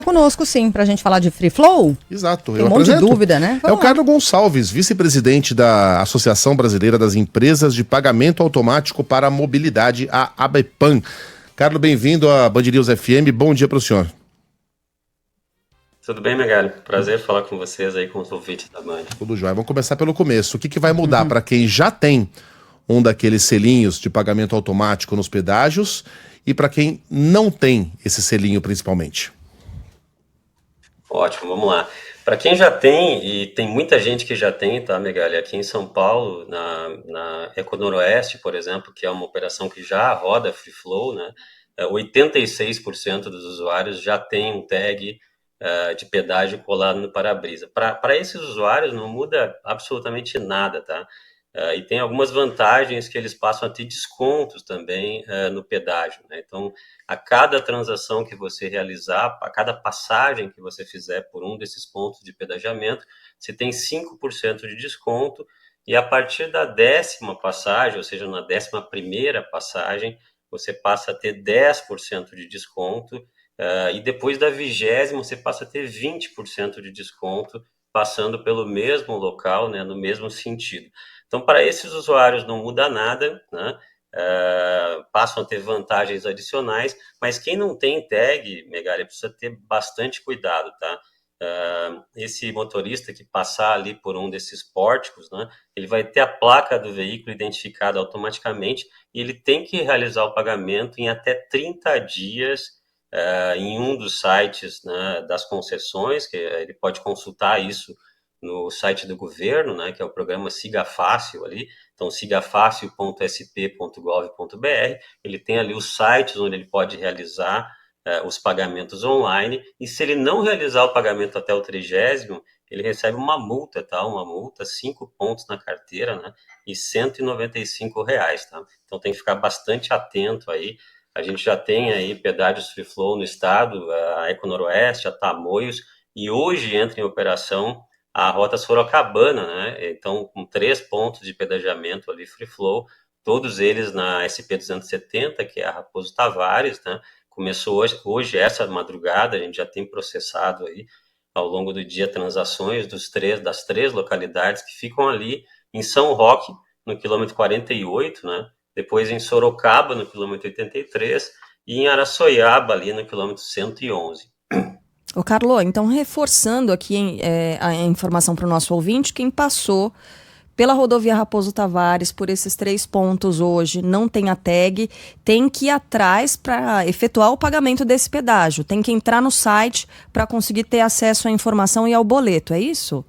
Conosco, sim, para a gente falar de Free Flow. Exato. Tem um monte de dúvida, né? É o Carlos Gonçalves, vice-presidente da Associação Brasileira das Empresas de Pagamento Automático para a Mobilidade, a ABEPAM. Carlos, bem-vindo à Band News FM. Bom dia para o senhor. Tudo bem, Megali? Prazer falar com vocês aí, com os ouvintes da Band. Tudo jóia. Vamos começar pelo começo. O que vai mudar para quem já tem um daqueles selinhos de pagamento automático nos pedágios e para quem não tem esse selinho, principalmente? Ótimo, vamos lá. Para quem já tem, e tem muita gente que já tem, tá, Megali? Aqui em São Paulo, na EcoNoroeste, por exemplo, que é uma operação que já roda Free Flow, né? 86% dos usuários já tem um tag de pedágio colado no para-brisa. Para esses usuários não muda absolutamente nada, tá? E tem algumas vantagens que eles passam a ter descontos também no pedágio, né? Então, a cada transação que você realizar, a cada passagem que você fizer por um desses pontos de pedagiamento, você tem 5% de desconto, e a partir da 10ª passagem, ou seja, na 11ª passagem, você passa a ter 10% de desconto, e depois da 20ª você passa a ter 20% de desconto, passando pelo mesmo local, né, no mesmo sentido. Então, para esses usuários não muda nada, né? Passam a ter vantagens adicionais, mas quem não tem tag, Megali, precisa ter bastante cuidado, tá? Esse motorista que passar ali por um desses pórticos, né, ele vai ter a placa do veículo identificada automaticamente e ele tem que realizar o pagamento em até 30 dias em um dos sites, né, das concessões, que ele pode consultar isso no site do governo, né, que é o programa Siga Fácil ali, então sigafácil.sp.gov.br, ele tem ali os sites onde ele pode realizar os pagamentos online, e se ele não realizar o pagamento até o 30º, ele recebe uma multa, tá? Uma multa, 5 pontos na carteira, né? E R$ 195, tá? Então tem que ficar bastante atento aí. A gente já tem aí pedágios Free Flow no estado, a EcoNoroeste, a Tamoios, e hoje entra em operação a Rota Sorocabana, né? Então, com 3 pontos de pedagiamento ali, Free Flow, todos eles na SP-270, que é a Raposo Tavares, né? Começou hoje, essa madrugada, a gente já tem processado aí, ao longo do dia, transações das três localidades que ficam ali em São Roque, no quilômetro 48, né? Depois em Sorocaba, no quilômetro 83, e em Araçoiaba, ali no quilômetro 111. Ô, Carlo, então reforçando aqui a informação para o nosso ouvinte, quem passou pela rodovia Raposo Tavares, por esses 3 pontos hoje, não tem a tag, tem que ir atrás para efetuar o pagamento desse pedágio, tem que entrar no site para conseguir ter acesso à informação e ao boleto, é isso?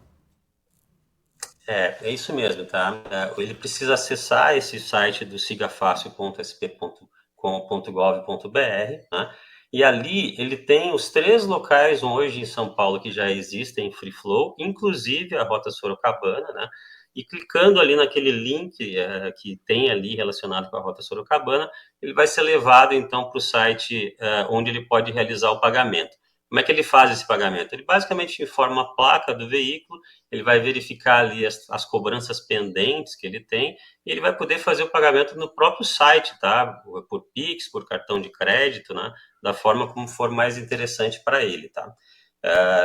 É isso mesmo, tá? Ele precisa acessar esse site do sigafácil.sp.com.gov.br, né? E ali ele tem os 3 locais hoje em São Paulo que já existem em Free Flow, inclusive a Rota Sorocabana, né? E clicando ali naquele link que tem ali relacionado com a Rota Sorocabana, ele vai ser levado então para o site onde ele pode realizar o pagamento. Como é que ele faz esse pagamento? Ele basicamente informa a placa do veículo, ele vai verificar ali as cobranças pendentes que ele tem, e ele vai poder fazer o pagamento no próprio site, tá? Por Pix, por cartão de crédito, né? Da forma como for mais interessante para ele, tá?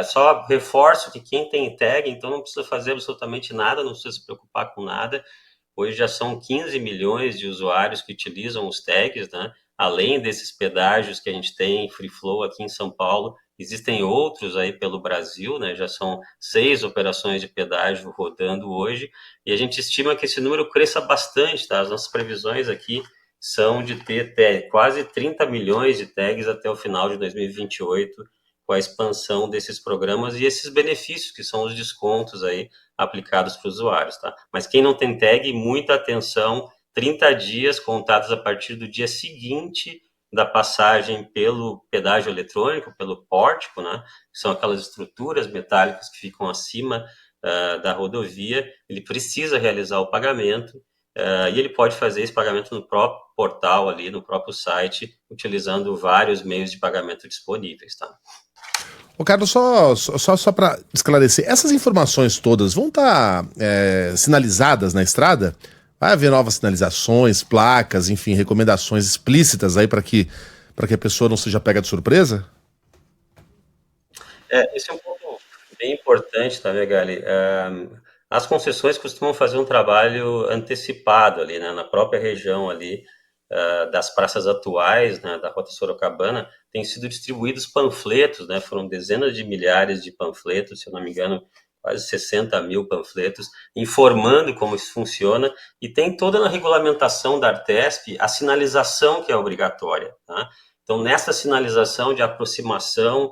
Só reforço que quem tem tag, então não precisa fazer absolutamente nada, não precisa se preocupar com nada. Hoje já são 15 milhões de usuários que utilizam os tags, né? Além desses pedágios que a gente tem em Free Flow aqui em São Paulo, existem outros aí pelo Brasil, né? Já são 6 operações de pedágio rodando hoje, e a gente estima que esse número cresça bastante, tá? As nossas previsões aqui são de ter quase 30 milhões de tags até o final de 2028, com a expansão desses programas e esses benefícios, que são os descontos aí aplicados para os usuários, tá? Mas quem não tem tag, muita atenção, 30 dias contados a partir do dia seguinte da passagem pelo pedágio eletrônico, pelo pórtico, né? Que são aquelas estruturas metálicas que ficam acima da rodovia. Ele precisa realizar o pagamento e ele pode fazer esse pagamento no próprio portal ali, no próprio site, utilizando vários meios de pagamento disponíveis, tá? Ô, Carlos, só para esclarecer, essas informações todas vão estar sinalizadas na estrada? Vai haver novas sinalizações, placas, enfim, recomendações explícitas aí para que a pessoa não seja pega de surpresa? Esse é um ponto bem importante, tá, Megali? As concessões costumam fazer um trabalho antecipado ali, né, na própria região ali, das praças atuais, né, da Rota Sorocabana, têm sido distribuídos panfletos, né, foram dezenas de milhares de panfletos, se eu não me engano, quase 60 mil panfletos, informando como isso funciona, e tem toda na regulamentação da Artesp a sinalização que é obrigatória, tá? Então, nessa sinalização de aproximação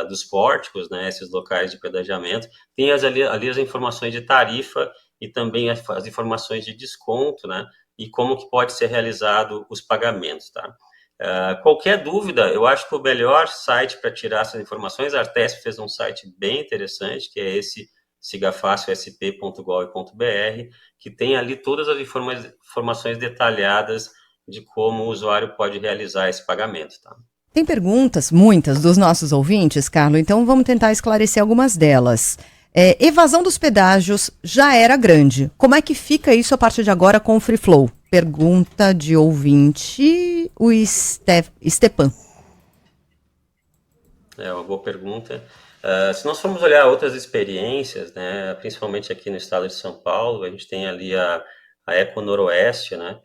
dos pórticos, né, esses locais de pedagiamento, tem ali as informações de tarifa e também as informações de desconto, né, e como que pode ser realizado os pagamentos, tá? Qualquer dúvida, eu acho que o melhor site para tirar essas informações, a Artesp fez um site bem interessante, que é esse sigafáciosp.gov.br, que tem ali todas as informações detalhadas de como o usuário pode realizar esse pagamento, tá? Tem perguntas, muitas, dos nossos ouvintes, Carlos, então vamos tentar esclarecer algumas delas. Evasão dos pedágios já era grande. Como é que fica isso a partir de agora com o Free Flow? Pergunta de ouvinte, o Stepan. É uma boa pergunta. Se nós formos olhar outras experiências, né, principalmente aqui no estado de São Paulo, a gente tem ali a Eco Noroeste, né,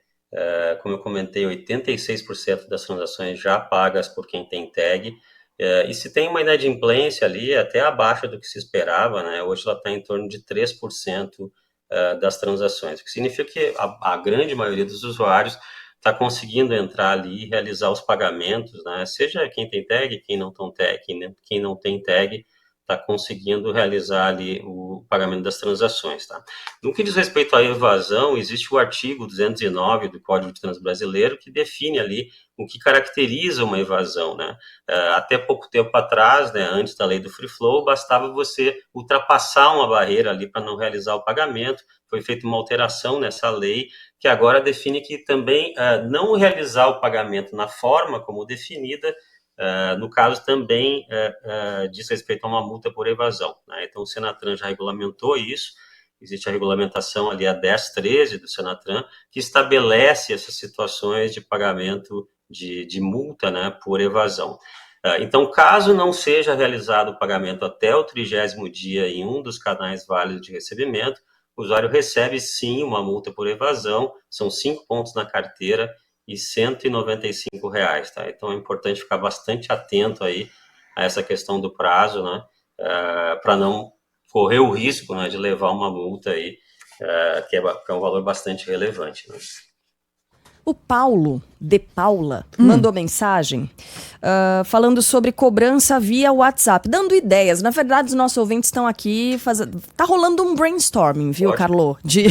como eu comentei, 86% das transações já pagas por quem tem tag, e se tem uma inadimplência ali até abaixo do que se esperava, né, hoje ela está em torno de 3% das transações, o que significa que a grande maioria dos usuários está conseguindo entrar ali e realizar os pagamentos, né? Seja quem tem tag, quem não tem tag, está conseguindo realizar ali o pagamento das transações, tá? No que diz respeito à evasão, existe o artigo 209 do Código de Trânsito Brasileiro que define ali o que caracteriza uma evasão, né? Até pouco tempo atrás, né, antes da lei do Free Flow, bastava você ultrapassar uma barreira ali para não realizar o pagamento. Foi feita uma alteração nessa lei que agora define que também não realizar o pagamento na forma como definida, no caso também diz respeito a uma multa por evasão, né? Então o Senatran já regulamentou isso, existe a regulamentação ali a 1013 do Senatran, que estabelece essas situações de pagamento de multa, né, por evasão. Então, caso não seja realizado o pagamento até o 30º dia em um dos canais válidos de recebimento, o usuário recebe sim uma multa por evasão, são 5 pontos na carteira e R$ 195, tá? Então é importante ficar bastante atento aí a essa questão do prazo, né? Para não correr o risco, né, de levar uma multa aí, que é um valor bastante relevante, né? O Paulo, de Paula, mandou mensagem falando sobre cobrança via WhatsApp, dando ideias. Na verdade, os nossos ouvintes estão aqui fazendo. Tá rolando um brainstorming, viu, Ótimo. Carlo? De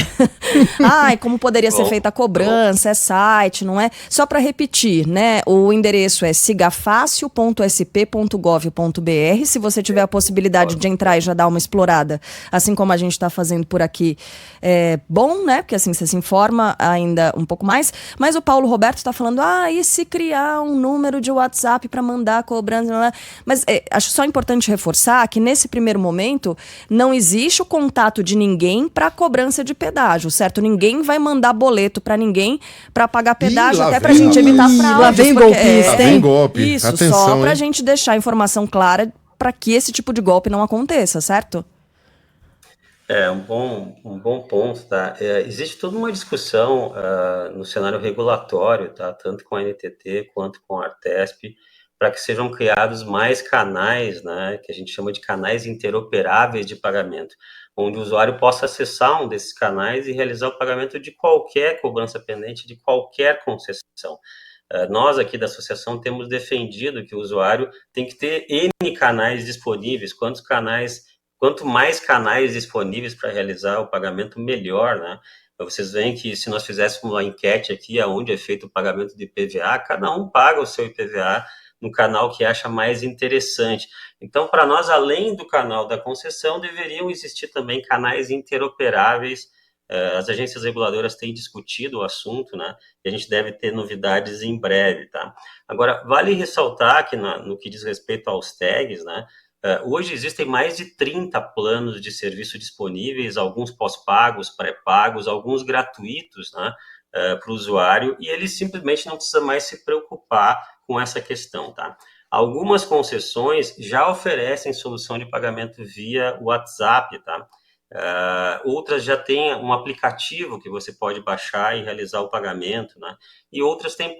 ai, como poderia ser feita a cobrança, é site, não é? Só para repetir, né? O endereço é sigafácil.sp.gov.br. Se você tiver a possibilidade de entrar e já dar uma explorada, assim como a gente está fazendo por aqui, é bom, né? Porque assim você se informa ainda um pouco mais. Mas o Paulo Roberto está falando, e se criar um número de WhatsApp para mandar a cobrança? Mas acho só importante reforçar que nesse primeiro momento não existe o contato de ninguém para cobrança de pedágio, certo? Ninguém vai mandar boleto para ninguém para pagar pedágio, até para a gente evitar fraudes. Lá vem golpista, Lá vem golpe. Isso, Atenção, só para a hein? gente deixar a informação clara para que esse tipo de golpe não aconteça, certo? Um bom ponto, tá? Existe toda uma discussão no cenário regulatório, tá? Tanto com a NTT quanto com a Artesp, para que sejam criados mais canais, né? Que a gente chama de canais interoperáveis de pagamento, onde o usuário possa acessar um desses canais e realizar o pagamento de qualquer cobrança pendente, de qualquer concessão. Nós aqui da associação temos defendido que o usuário tem que ter N canais disponíveis, quanto mais canais disponíveis para realizar o pagamento, melhor, né? Vocês veem que se nós fizéssemos uma enquete aqui, onde é feito o pagamento de IPVA, cada um paga o seu IPVA no canal que acha mais interessante. Então, para nós, além do canal da concessão, deveriam existir também canais interoperáveis. As agências reguladoras têm discutido o assunto, né? E a gente deve ter novidades em breve, tá? Agora, vale ressaltar que no que diz respeito aos tags, né? Hoje existem mais de 30 planos de serviço disponíveis, alguns pós-pagos, pré-pagos, alguns gratuitos, né, para o usuário, e ele simplesmente não precisa mais se preocupar com essa questão, tá? Algumas concessões já oferecem solução de pagamento via WhatsApp, tá? Outras já têm um aplicativo que você pode baixar e realizar o pagamento, né? E outras têm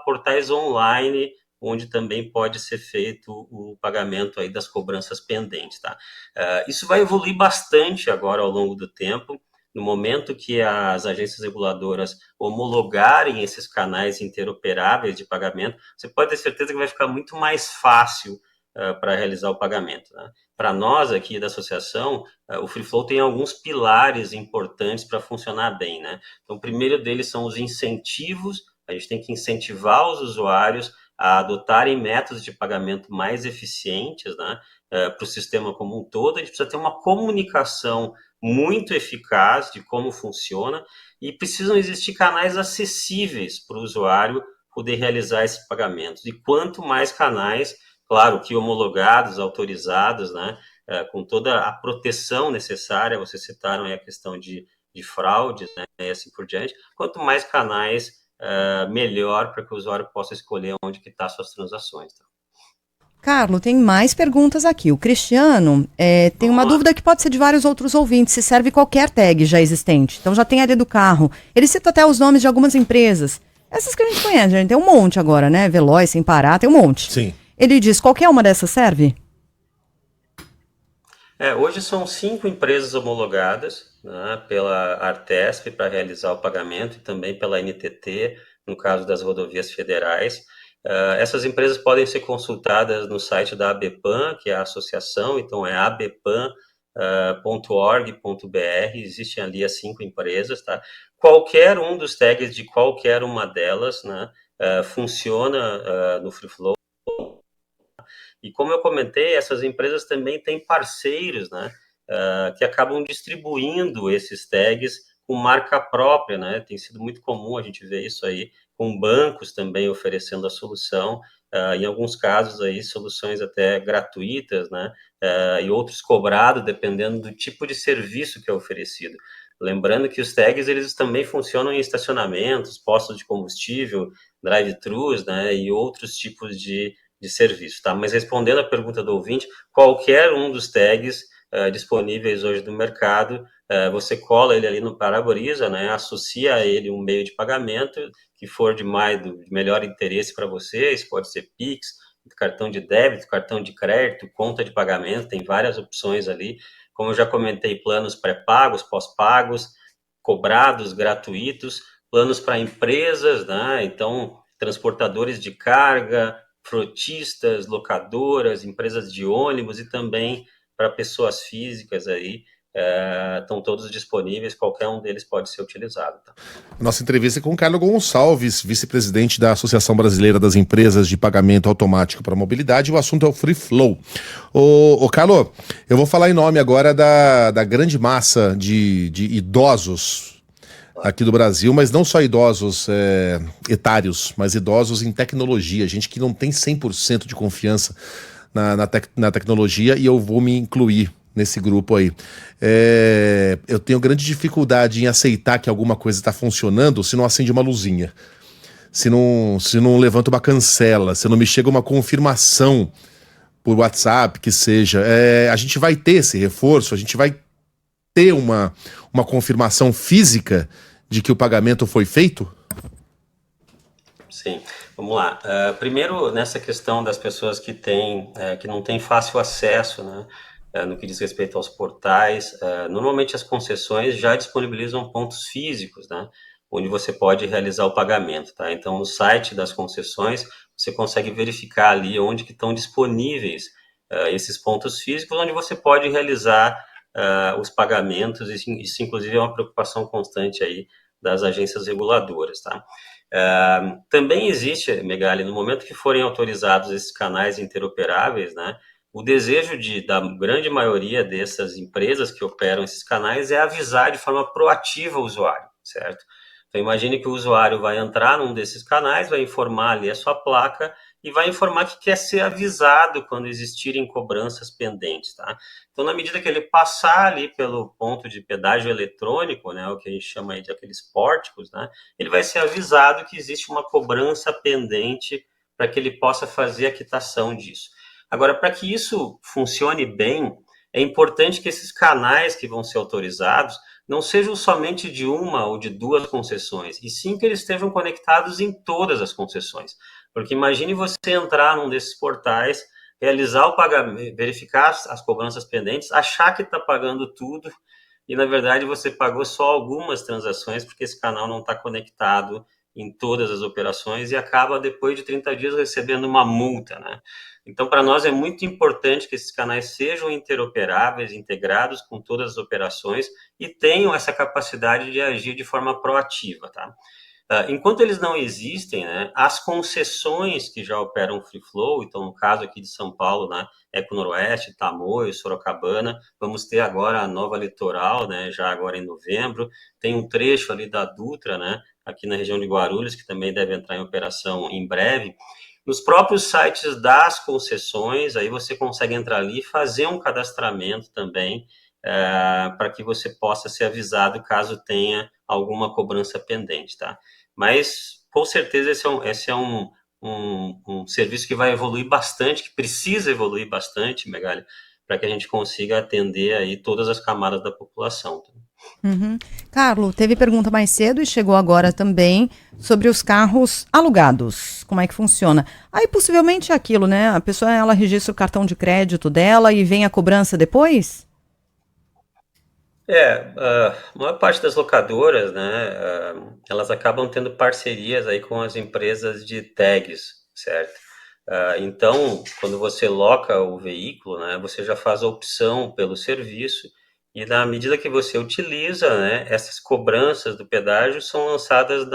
portais online, onde também pode ser feito o pagamento aí das cobranças pendentes, tá? Isso vai evoluir bastante agora ao longo do tempo. No momento que as agências reguladoras homologarem esses canais interoperáveis de pagamento, você pode ter certeza que vai ficar muito mais fácil para realizar o pagamento, né? Para nós aqui da associação, o Free Flow tem alguns pilares importantes para funcionar bem, né? Então, o primeiro deles são os incentivos. A gente tem que incentivar os usuários a adotarem métodos de pagamento mais eficientes, né, para o sistema como um todo. A gente precisa ter uma comunicação muito eficaz de como funciona e precisam existir canais acessíveis para o usuário poder realizar esses pagamentos. E quanto mais canais, claro que homologados, autorizados, né, com toda a proteção necessária, vocês citaram aí a questão de fraudes, né, e assim por diante, quanto mais canais, melhor para que o usuário possa escolher onde que está suas transações. Tá? Carlos, tem mais perguntas aqui. O Cristiano tem uma dúvida que pode ser de vários outros ouvintes, se serve qualquer tag já existente. Então já tem a do carro. Ele cita até os nomes de algumas empresas. Essas que a gente conhece, a gente tem um monte agora, né? Veloz, Sem Parar, tem um monte. Sim. Ele diz, qualquer uma dessas serve? Hoje são 5 empresas homologadas, né, pela Artesp para realizar o pagamento e também pela NTT, no caso das rodovias federais. Essas empresas podem ser consultadas no site da ABPAN, que é a associação, então é abpan.org.br, existem ali as 5 empresas, tá? Qualquer um dos tags de qualquer uma delas, né, funciona no Free Flow. E como eu comentei, essas empresas também têm parceiros, né, que acabam distribuindo esses tags com marca própria, né? Tem sido muito comum a gente ver isso aí, com bancos também oferecendo a solução, em alguns casos aí soluções até gratuitas, né? E outros cobrados, dependendo do tipo de serviço que é oferecido. Lembrando que os tags, eles também funcionam em estacionamentos, postos de combustível, drive-thrus, né? E outros tipos de serviço, tá? Mas respondendo a pergunta do ouvinte, qualquer um dos tags disponíveis hoje no mercado, você cola ele ali no para-brisa, né? Associa a ele um meio de pagamento que for de melhor interesse para você. Isso pode ser Pix, cartão de débito, cartão de crédito, conta de pagamento, tem várias opções ali. Como eu já comentei, planos pré-pagos, pós-pagos, cobrados, gratuitos, planos para empresas, né? Então, transportadores de carga, frotistas, locadoras, empresas de ônibus e também para pessoas físicas aí, estão todos disponíveis, qualquer um deles pode ser utilizado. Tá? Nossa entrevista é com o Carlos Gonçalves, vice-presidente da Associação Brasileira das Empresas de Pagamento Automático para Mobilidade. O assunto é o Free Flow. Ô Carlos, eu vou falar em nome agora da grande massa de idosos aqui do Brasil, mas não só idosos etários, mas idosos em tecnologia, gente que não tem 100% de confiança na tecnologia, e eu vou me incluir nesse grupo aí. Eu tenho grande dificuldade em aceitar que alguma coisa está funcionando se não acende uma luzinha, se não levanta uma cancela, se não me chega uma confirmação por WhatsApp, que seja. A gente vai ter esse reforço, a gente vai ter uma confirmação física de que o pagamento foi feito? Sim, vamos lá. Primeiro, nessa questão das pessoas que não têm fácil acesso, né, no que diz respeito aos portais, normalmente as concessões já disponibilizam pontos físicos, né, onde você pode realizar o pagamento, tá? Então, no site das concessões, você consegue verificar ali onde que estão disponíveis esses pontos físicos, onde você pode realizar os pagamentos. Isso, inclusive, é uma preocupação constante aí das agências reguladoras, tá? Também existe, Megali, no momento que forem autorizados esses canais interoperáveis, né, o desejo da grande maioria dessas empresas que operam esses canais é avisar de forma proativa o usuário, certo? Então, imagine que o usuário vai entrar num desses canais, vai informar ali a sua placa e vai informar que quer ser avisado quando existirem cobranças pendentes, tá? Então, na medida que ele passar ali pelo ponto de pedágio eletrônico, né, o que a gente chama aí de aqueles pórticos, né, ele vai ser avisado que existe uma cobrança pendente para que ele possa fazer a quitação disso. Agora, para que isso funcione bem, é importante que esses canais que vão ser autorizados não sejam somente de uma ou de duas concessões, e sim que eles estejam conectados em todas as concessões. Porque imagine você entrar num desses portais, realizar o pagamento, verificar as cobranças pendentes, achar que está pagando tudo, e na verdade você pagou só algumas transações, porque esse canal não está conectado em todas as operações e acaba, depois de 30 dias, recebendo uma multa, né? Então, para nós é muito importante que esses canais sejam interoperáveis, integrados com todas as operações e tenham essa capacidade de agir de forma proativa, tá? Enquanto eles não existem, né, as concessões que já operam Free Flow, então no caso aqui de São Paulo, né, Eco-Noroeste, Tamoio, Sorocabana, vamos ter agora a nova Litoral, né, já agora em novembro, tem um trecho ali da Dutra, né, aqui na região de Guarulhos, que também deve entrar em operação em breve. Nos próprios sites das concessões, aí você consegue entrar ali e fazer um cadastramento também, para que você possa ser avisado caso tenha alguma cobrança pendente, tá? Mas, com certeza, esse é um serviço que vai evoluir bastante, que precisa evoluir bastante, Megali, para que a gente consiga atender aí todas as camadas da população. Tá? Uhum. Carlos, teve pergunta mais cedo e chegou agora também sobre os carros alugados. Como é que funciona? Aí possivelmente é aquilo, né? A pessoa ela registra o cartão de crédito dela e vem a cobrança depois? A maior parte das locadoras, né, elas acabam tendo parcerias aí com as empresas de tags, certo? Então, quando você loca o veículo, né, você já faz a opção pelo serviço e na medida que você utiliza, né, essas cobranças do pedágio são lançadas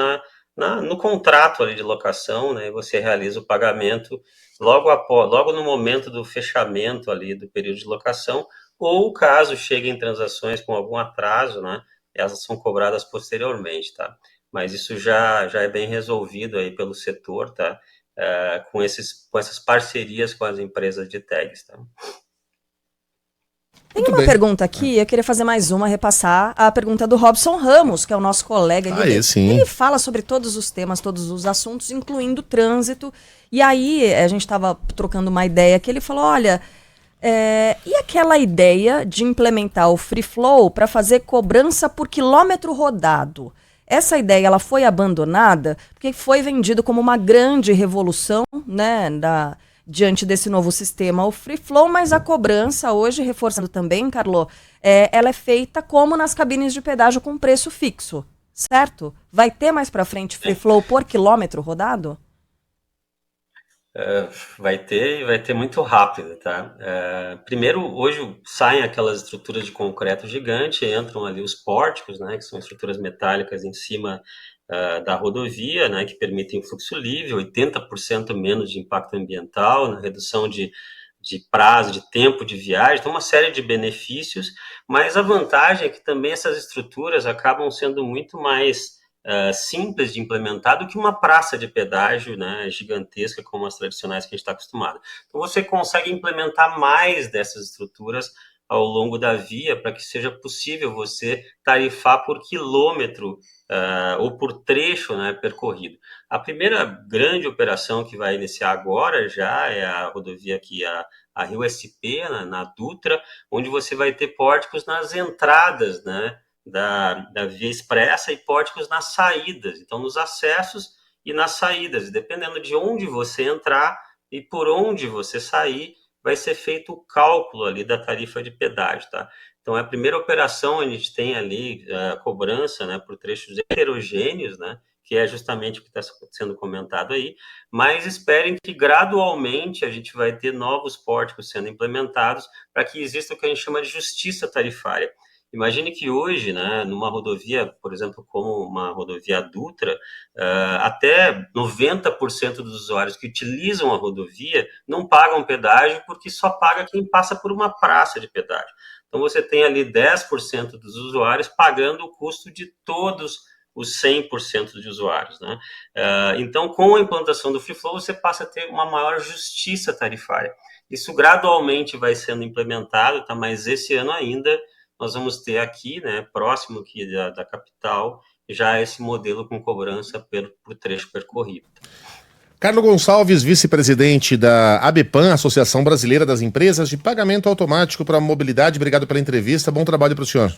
no contrato ali de locação, né, você realiza o pagamento logo no momento do fechamento ali do período de locação, ou caso cheguem transações com algum atraso, né, elas são cobradas posteriormente, tá? Mas isso já é bem resolvido aí pelo setor, tá? Com essas parcerias com as empresas de tags, tá? Tem Muito uma bem. pergunta aqui, eu queria fazer mais uma, repassar a pergunta do Robson Ramos, que é o nosso colega. Sim. Ele fala sobre todos os temas, todos os assuntos, incluindo trânsito. E aí, a gente estava trocando uma ideia que ele falou, olha, e aquela ideia de implementar o Free Flow para fazer cobrança por quilômetro rodado? Essa ideia ela foi abandonada porque foi vendido como uma grande revolução, né, diante desse novo sistema, o Free Flow, mas a cobrança hoje, reforçando também, Carlo, ela é feita como nas cabines de pedágio com preço fixo, certo? Vai ter mais para frente Free Flow por quilômetro rodado? Vai ter e vai ter muito rápido, tá? Primeiro, hoje saem aquelas estruturas de concreto gigante, entram ali os pórticos, né, que são estruturas metálicas em cima da rodovia, né, que permitem o fluxo livre, 80% menos de impacto ambiental, na redução de prazo, de tempo de viagem, então uma série de benefícios, mas a vantagem é que também essas estruturas acabam sendo muito mais simples de implementar do que uma praça de pedágio, né, gigantesca como as tradicionais que a gente está acostumado. Então você consegue implementar mais dessas estruturas ao longo da via para que seja possível você tarifar por quilômetro ou por trecho, né, percorrido. A primeira grande operação que vai iniciar agora já é a rodovia aqui, a Rio SP, na Dutra, onde você vai ter pórticos nas entradas, né, da via expressa e pórticos nas saídas, então nos acessos e nas saídas, dependendo de onde você entrar e por onde você sair, vai ser feito o cálculo ali da tarifa de pedágio, tá? Então, é a primeira operação, a gente tem ali a cobrança, né, por trechos heterogêneos, né, que é justamente o que está sendo comentado aí, mas esperem que gradualmente a gente vai ter novos pórticos sendo implementados para que exista o que a gente chama de justiça tarifária. Imagine que hoje, né, numa rodovia, por exemplo, como uma rodovia Dutra, até 90% dos usuários que utilizam a rodovia não pagam pedágio porque só paga quem passa por uma praça de pedágio. Então você tem ali 10% dos usuários pagando o custo de todos os 100% de usuários, né? Então, com a implantação do Free Flow, você passa a ter uma maior justiça tarifária. Isso gradualmente vai sendo implementado, tá? Mas esse ano ainda nós vamos ter aqui, né, próximo aqui da capital, já esse modelo com cobrança por trecho percorrido. Carlos Gonçalves, vice-presidente da ABPAM, Associação Brasileira das Empresas de Pagamento Automático para a Mobilidade. Obrigado pela entrevista. Bom trabalho para o senhor.